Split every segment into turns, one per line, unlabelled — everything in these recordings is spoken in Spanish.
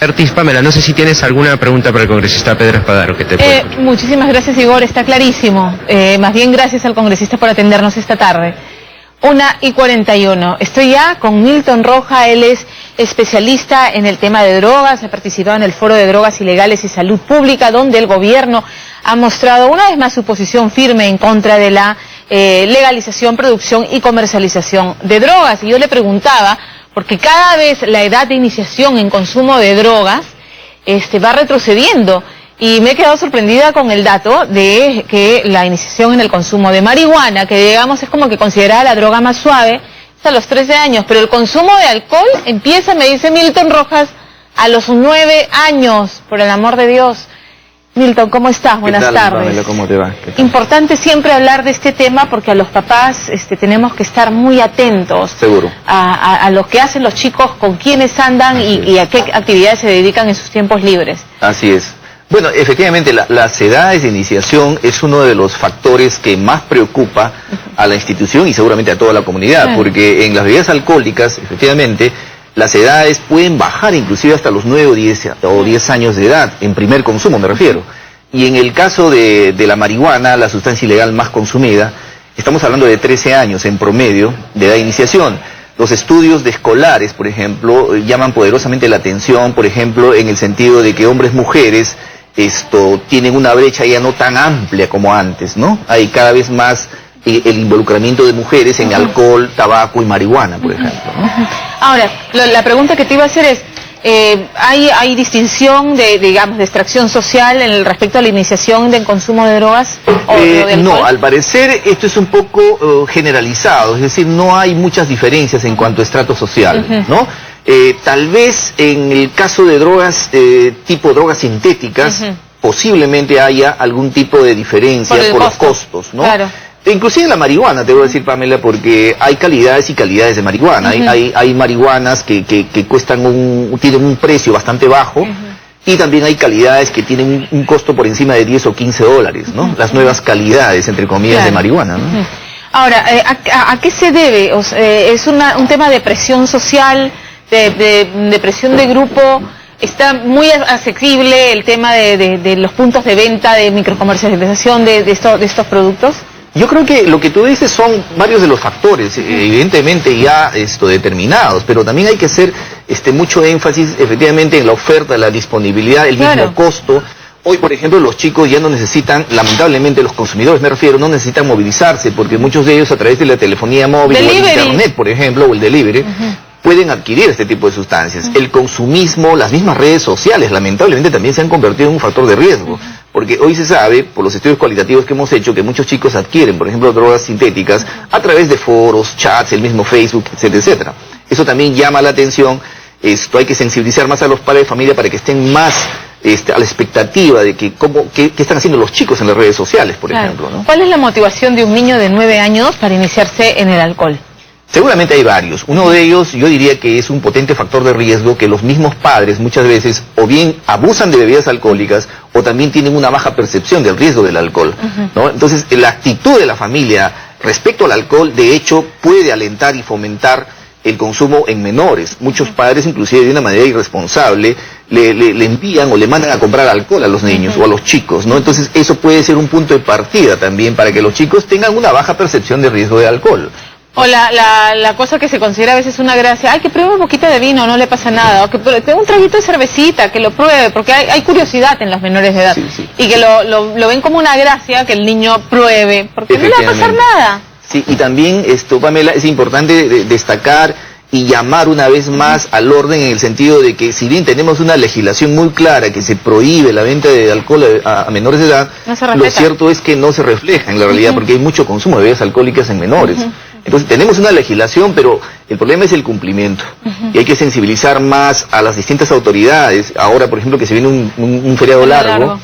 Ortiz, Pamela, no sé si tienes alguna pregunta para el congresista Pedro Espadaro que te pueda.
Muchísimas gracias, Igor, está clarísimo. Más bien gracias al congresista por atendernos esta tarde. 1:41. Estoy ya con Milton Roja, él es especialista en el tema de drogas, ha participado en el Foro de Drogas Ilegales y Salud Pública, donde el gobierno ha mostrado una vez más su posición firme en contra de la legalización, producción y comercialización de drogas. Y yo le preguntaba, porque cada vez la edad de iniciación en consumo de drogas va retrocediendo. Y me he quedado sorprendida con el dato de que la iniciación en el consumo de marihuana, que digamos es como que considerada la droga más suave, es a los 13 años, pero el consumo de alcohol empieza, me dice Milton Rojas, a los 9 años, por el amor de Dios. Milton, ¿cómo estás? Buenas tardes.
Pamela, ¿cómo te va?
Importante siempre hablar de este tema porque a los papás tenemos que estar muy atentos.
Seguro.
A lo que hacen los chicos, con quiénes andan y a qué actividades se dedican en sus tiempos libres.
Así es. Bueno, efectivamente, las edades de iniciación es uno de los factores que más preocupa a la institución y seguramente a toda la comunidad, porque en las bebidas alcohólicas, efectivamente, las edades pueden bajar inclusive hasta los 9 o 10 años de edad, en primer consumo me refiero. Y en el caso de la marihuana, la sustancia ilegal más consumida, estamos hablando de 13 años en promedio de edad de iniciación. Los estudios de escolares, por ejemplo, llaman poderosamente la atención, por ejemplo, en el sentido de que hombres, mujeres, tienen una brecha ya no tan amplia como antes, ¿no? Hay cada vez más el involucramiento de mujeres en alcohol, tabaco y marihuana, por ejemplo, ¿no?
Ahora, la pregunta que te iba a hacer es, ¿hay distinción de extracción social en el respecto a la iniciación del consumo de drogas? ¿O de alcohol?
No, al parecer esto es un poco generalizado, es decir, no hay muchas diferencias en cuanto a estrato social, ¿no? Tal vez en el caso de drogas tipo drogas sintéticas, posiblemente haya algún tipo de diferencia por los costos, ¿no? Claro. Inclusive en la marihuana, te voy a decir, Pamela, porque hay calidades y calidades de marihuana. Hay marihuanas que tienen un precio bastante bajo, y también hay calidades que tienen un costo por encima de 10 o 15 dólares, ¿no? Las nuevas calidades, entre comillas, de marihuana, ¿no?
Ahora, ¿a qué se debe? ¿Es un tema de presión social, de presión de grupo? ¿Está muy asequible el tema de los puntos de venta, de microcomercialización de estos productos?
Yo creo que lo que tú dices son varios de los factores, evidentemente ya determinados, pero también hay que hacer mucho énfasis efectivamente en la oferta, la disponibilidad, el mismo costo. Hoy, por ejemplo, los chicos ya no necesitan, lamentablemente los consumidores me refiero, no necesitan movilizarse, porque muchos de ellos a través de la telefonía móvil o el internet, por ejemplo, o el delivery, pueden adquirir este tipo de sustancias. El consumismo, las mismas redes sociales, lamentablemente también se han convertido en un factor de riesgo. Porque hoy se sabe, por los estudios cualitativos que hemos hecho, que muchos chicos adquieren, por ejemplo, drogas sintéticas a través de foros, chats, el mismo Facebook, etcétera, etcétera. Eso también llama la atención. Hay que sensibilizar más a los padres de familia para que estén más a la expectativa de qué están haciendo los chicos en las redes sociales, por ejemplo, ¿no?
¿Cuál es la motivación de un niño de 9 años para iniciarse en el alcohol?
Seguramente hay varios. Uno de ellos, yo diría que es un potente factor de riesgo que los mismos padres muchas veces o bien abusan de bebidas alcohólicas o también tienen una baja percepción del riesgo del alcohol, ¿no? Entonces, la actitud de la familia respecto al alcohol, de hecho, puede alentar y fomentar el consumo en menores. Muchos padres, inclusive de una manera irresponsable, le envían o le mandan a comprar alcohol a los niños o a los chicos, ¿no? Entonces, eso puede ser un punto de partida también para que los chicos tengan una baja percepción de riesgo de alcohol.
O la cosa que se considera a veces una gracia, ay, que pruebe un poquito de vino, no le pasa nada, o que tenga un traguito de cervecita, que lo pruebe, porque hay curiosidad en los menores de edad, y que lo ven como una gracia que el niño pruebe, porque no le va a pasar nada.
Sí, y también, Pamela, es importante destacar y llamar una vez más al orden en el sentido de que si bien tenemos una legislación muy clara que se prohíbe la venta de alcohol a menores de edad, lo cierto es que no se refleja en la realidad, porque hay mucho consumo de bebidas alcohólicas en menores. Entonces tenemos una legislación, pero el problema es el cumplimiento. Y hay que sensibilizar más a las distintas autoridades. Ahora, por ejemplo, que se viene un feriado largo,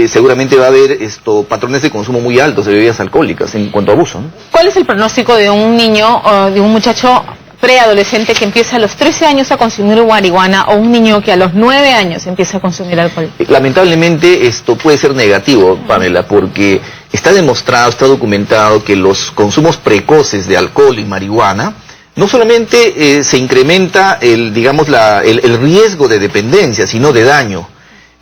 seguramente va a haber patrones de consumo muy altos de bebidas alcohólicas en cuanto a abuso, ¿no?
¿Cuál es el pronóstico de un niño o de un muchacho preadolescente que empieza a los 13 años a consumir marihuana o un niño que a los 9 años empieza a consumir alcohol?
Lamentablemente esto puede ser negativo, Pamela, porque está demostrado, está documentado que los consumos precoces de alcohol y marihuana no solamente se incrementa el riesgo de dependencia, sino de daño.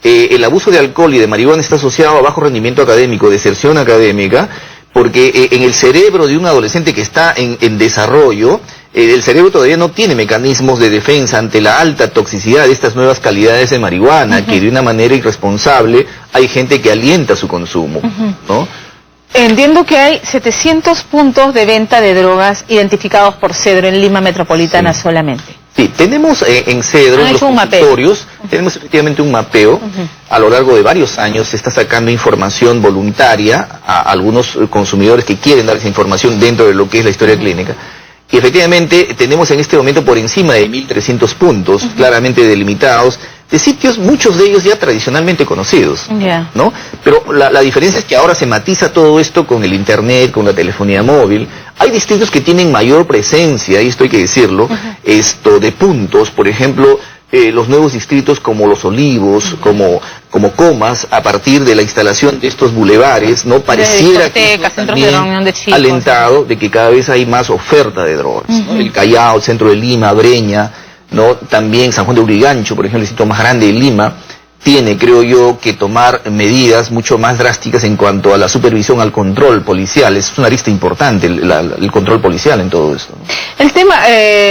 El abuso de alcohol y de marihuana está asociado a bajo rendimiento académico, deserción académica, porque en el cerebro de un adolescente que está en desarrollo, el cerebro todavía no tiene mecanismos de defensa ante la alta toxicidad de estas nuevas calidades de marihuana, que de una manera irresponsable hay gente que alienta su consumo, ¿no?
Entiendo que hay 700 puntos de venta de drogas identificados por Cedro en Lima Metropolitana solamente.
Sí, tenemos en Cedro, en los consultorios, tenemos efectivamente un mapeo. A lo largo de varios años se está sacando información voluntaria a algunos consumidores que quieren dar esa información dentro de lo que es la historia clínica. Y efectivamente tenemos en este momento por encima de 1.300 puntos, claramente delimitados, de sitios, muchos de ellos ya tradicionalmente conocidos, ¿no? Pero la diferencia es que ahora se matiza todo esto con el internet, con la telefonía móvil. Hay distritos que tienen mayor presencia, y esto hay que decirlo, de puntos, por ejemplo, los nuevos distritos como Los Olivos, como Comas, a partir de la instalación de estos bulevares, ¿no? Pareciera que también alentado de que cada vez hay más oferta de drogas, ¿no? El Callao, el centro de Lima, Breña, ¿no? También San Juan de Urigancho, por ejemplo, el distrito más grande de Lima, tiene, creo yo, que tomar medidas mucho más drásticas en cuanto a la supervisión, al control policial. Es una arista importante el control policial en todo esto, ¿no?
El tema,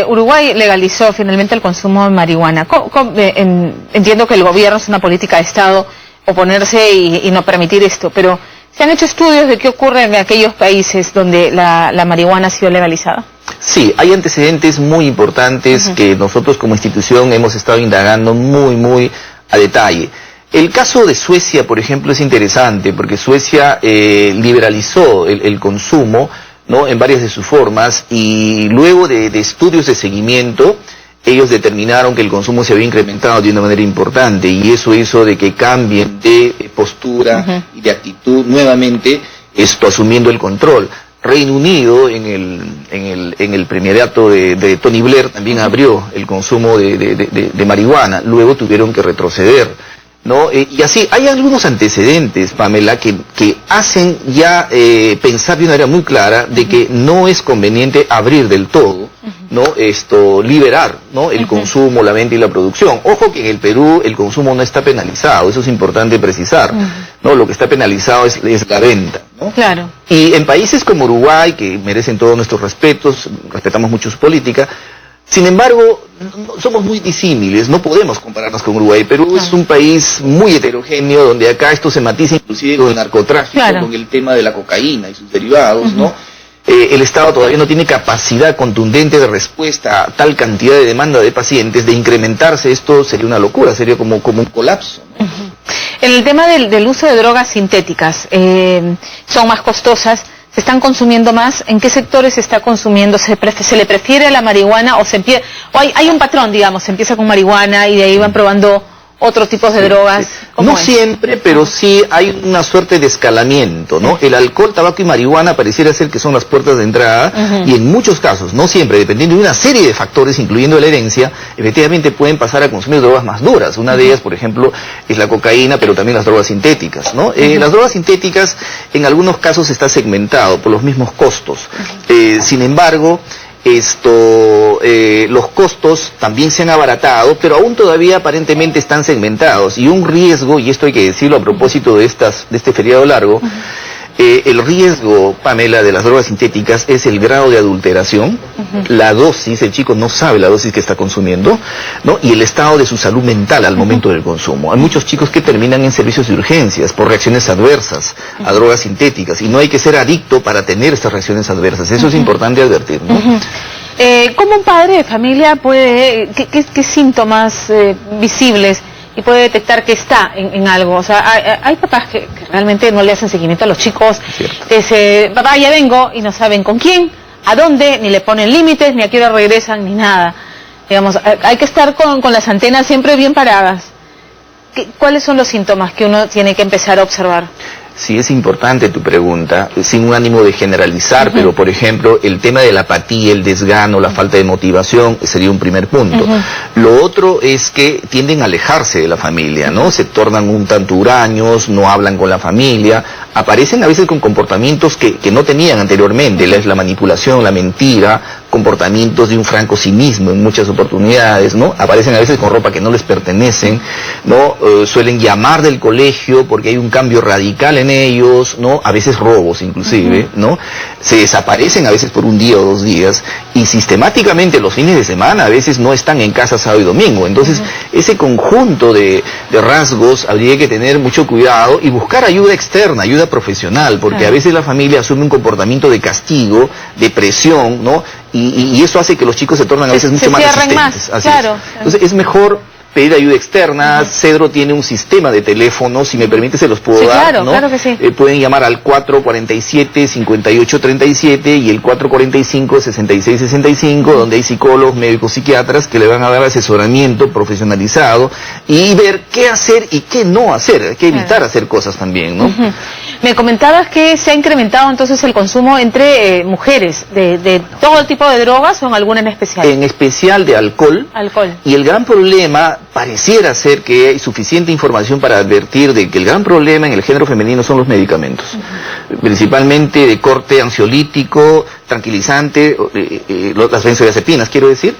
Uruguay legalizó finalmente el consumo de marihuana. Entiendo que el gobierno es una política de Estado oponerse y no permitir esto, pero ¿se han hecho estudios de qué ocurre en aquellos países donde la marihuana ha sido legalizada?
Sí, hay antecedentes muy importantes que nosotros como institución hemos estado indagando muy a detalle. El caso de Suecia, por ejemplo, es interesante porque Suecia liberalizó el consumo, ¿no? En varias de sus formas, y luego de estudios de seguimiento ellos determinaron que el consumo se había incrementado de una manera importante, y eso hizo de que cambien de postura y de actitud nuevamente, asumiendo el control. Reino Unido, en el premierato de Tony Blair, también abrió el consumo de marihuana. Luego tuvieron que retroceder, ¿no? Y así, hay algunos antecedentes, Pamela, que hacen ya pensar de una manera muy clara de que no es conveniente abrir del todo, ¿no? Liberar, ¿no? El consumo, la venta y la producción. Ojo que en el Perú el consumo no está penalizado, eso es importante precisar, ¿no? Lo que está penalizado es la venta, ¿no?
Claro.
Y en países como Uruguay, que merecen todos nuestros respetos, respetamos mucho su política, sin embargo, somos muy disímiles, no podemos compararnos con Uruguay. Perú es un país muy heterogéneo, donde acá esto se matiza inclusive con el narcotráfico, con el tema de la cocaína y sus derivados, ¿no? El Estado todavía no tiene capacidad contundente de respuesta a tal cantidad de demanda de pacientes. De incrementarse esto sería una locura, sería como un colapso, ¿no?
En el tema del uso de drogas sintéticas, son más costosas, se están consumiendo más. ¿En qué sectores se está consumiendo? ¿Se le prefiere a la marihuana o hay un patrón, digamos, se empieza con marihuana y de ahí van probando otros tipos de drogas?
No siempre, pero sí hay una suerte de escalamiento, ¿no? El alcohol, tabaco y marihuana pareciera ser que son las puertas de entrada, y en muchos casos, no siempre, dependiendo de una serie de factores, incluyendo la herencia, efectivamente pueden pasar a consumir drogas más duras. Una de ellas, por ejemplo, es la cocaína, pero también las drogas sintéticas, ¿no? Las drogas sintéticas, en algunos casos está segmentado por los mismos costos. Sin embargo, los costos también se han abaratado, pero aún todavía aparentemente están segmentados. Y un riesgo, y esto hay que decirlo a propósito de este feriado largo, el riesgo, Pamela, de las drogas sintéticas es el grado de adulteración, la dosis, el chico no sabe la dosis que está consumiendo, ¿no? Y el estado de su salud mental al momento del consumo. Hay muchos chicos que terminan en servicios de urgencias por reacciones adversas a drogas sintéticas, y no hay que ser adicto para tener estas reacciones adversas. Eso es importante advertir, ¿no?
¿Cómo un padre de familia puede, qué síntomas visibles y puede detectar que está en algo? O sea, hay papás que realmente no le hacen seguimiento a los chicos, que dicen, papá, ya vengo, y no saben con quién, a dónde, ni le ponen límites, ni a qué hora regresan, ni nada. Digamos, hay que estar con las antenas siempre bien paradas. ¿Cuáles son los síntomas que uno tiene que empezar a observar?
Sí, es importante tu pregunta, sin un ánimo de generalizar, pero por ejemplo, el tema de la apatía, el desgano, la falta de motivación, sería un primer punto. Lo otro es que tienden a alejarse de la familia, ¿no? Se tornan un tanto huraños, no hablan con la familia, aparecen a veces con comportamientos que no tenían anteriormente, la manipulación, la mentira, comportamientos de un franco cinismo en muchas oportunidades, ¿no? Aparecen a veces con ropa que no les pertenecen, ¿no? Suelen llamar del colegio porque hay un cambio radical en ellos, ¿no? A veces robos inclusive, ¿no? Se desaparecen a veces por un día o 2 días y sistemáticamente los fines de semana a veces no están en casa sábado y domingo. Entonces, ese conjunto de rasgos habría que tener mucho cuidado y buscar ayuda externa, ayuda profesional, porque a veces la familia asume un comportamiento de castigo, de presión, ¿no? Y eso hace que los chicos se tornan a veces mucho más resistentes. Así es. Entonces es mejor pedir ayuda externa. Cedro tiene un sistema de teléfonos, si me permite se los puedo dar,
claro,
¿no?
Claro que sí.
Pueden llamar al 447-5837 y el 445-6665, donde hay psicólogos, médicos, psiquiatras que le van a dar asesoramiento profesionalizado y ver qué hacer y qué no hacer, hay que evitar hacer cosas también, ¿no?
Me comentabas que se ha incrementado entonces el consumo entre mujeres, de todo tipo de drogas o en alguna en especial.
En especial de alcohol. Y el gran problema, pareciera ser que hay suficiente información para advertir de que el gran problema en el género femenino son los medicamentos. Principalmente de corte ansiolítico, tranquilizante, las benzodiazepinas, quiero decir.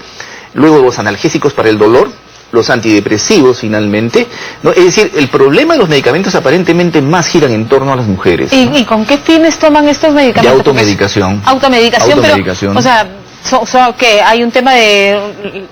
Luego los analgésicos para el dolor, los antidepresivos finalmente, ¿no? Es decir, el problema de los medicamentos aparentemente más giran en torno a las mujeres, ¿no?
¿Y con qué fines toman estos medicamentos?
De automedicación.
Automedicación, pero, o sea, que hay un tema de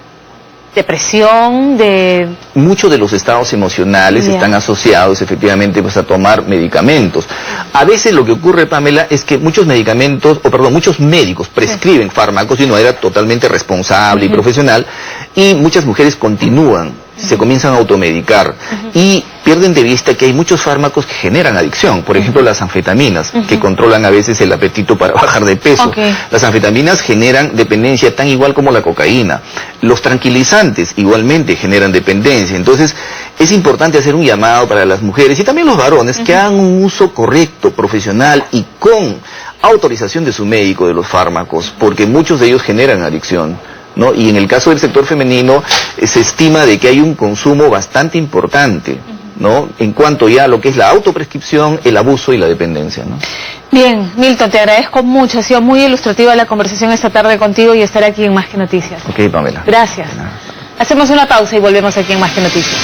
depresión, de... Muchos
de los estados emocionales están asociados efectivamente pues, a tomar medicamentos. A veces lo que ocurre, Pamela, es que muchos médicos prescriben fármacos de una manera totalmente responsable y profesional, y muchas mujeres continúan, se comienzan a automedicar y pierden de vista que hay muchos fármacos que generan adicción. Por ejemplo, las anfetaminas, que controlan a veces el apetito para bajar de peso. Las anfetaminas generan dependencia tan igual como la cocaína. Los tranquilizantes igualmente generan dependencia. Entonces, es importante hacer un llamado para las mujeres y también los varones que hagan un uso correcto, profesional y con autorización de su médico de los fármacos, porque muchos de ellos generan adicción, ¿no? Y en el caso del sector femenino se estima de que hay un consumo bastante importante, ¿no? En cuanto ya a lo que es la autoprescripción, el abuso y la dependencia, ¿no?
Bien, Milton, te agradezco mucho, ha sido muy ilustrativa la conversación esta tarde contigo y estar aquí en Más que Noticias.
Ok, Pamela.
Gracias. Hacemos una pausa y volvemos aquí en Más que Noticias.